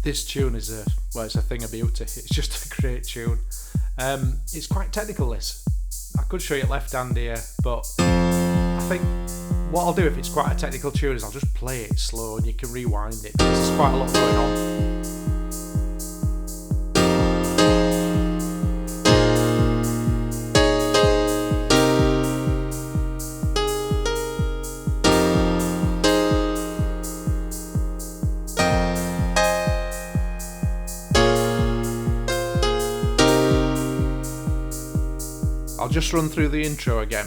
This tune is it's a thing of beauty. It's just a great tune. It's quite technical, this. I could show you left hand here, but I think what I'll do if it's quite a technical tune is I'll just play it slow and you can rewind it. There's quite a lot going on. I'll just run through the intro again.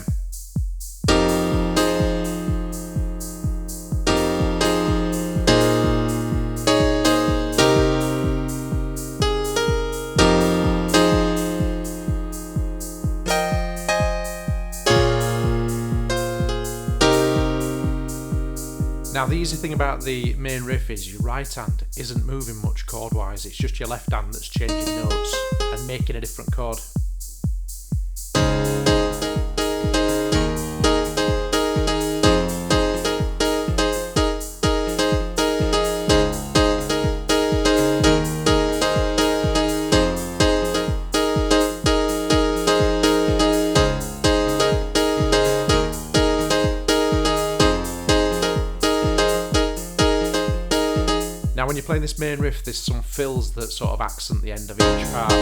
Now the easy thing about the main riff is your right hand isn't moving much chord-wise, it's just your left hand that's changing notes and making a different chord. Now when you're playing this main riff, there's some fills that sort of accent the end of each part.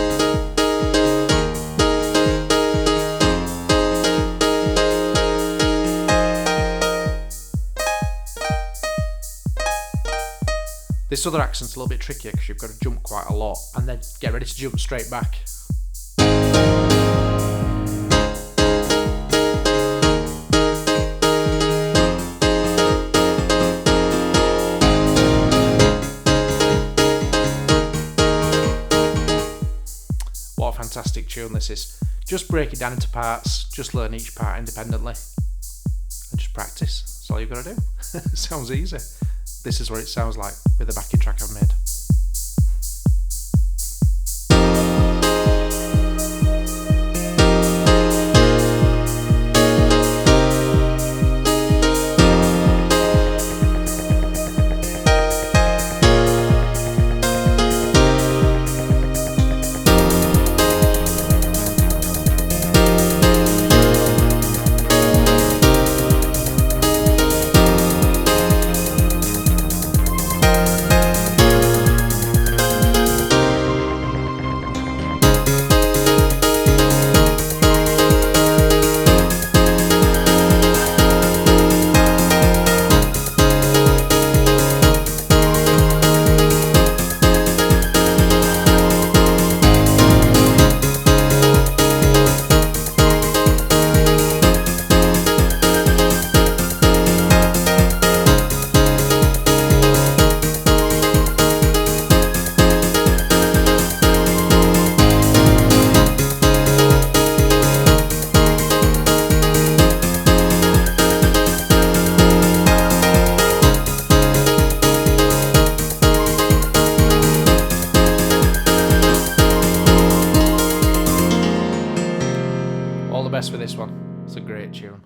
This other accent's a little bit trickier because you've got to jump quite a lot and then get ready to jump straight back. What a fantastic tune this is. Just break it down into parts, just learn each part independently and just practice. That's all you've got to do. Sounds easy. This is what it sounds like with the backing track I've made. All the best for this one. It's a great tune.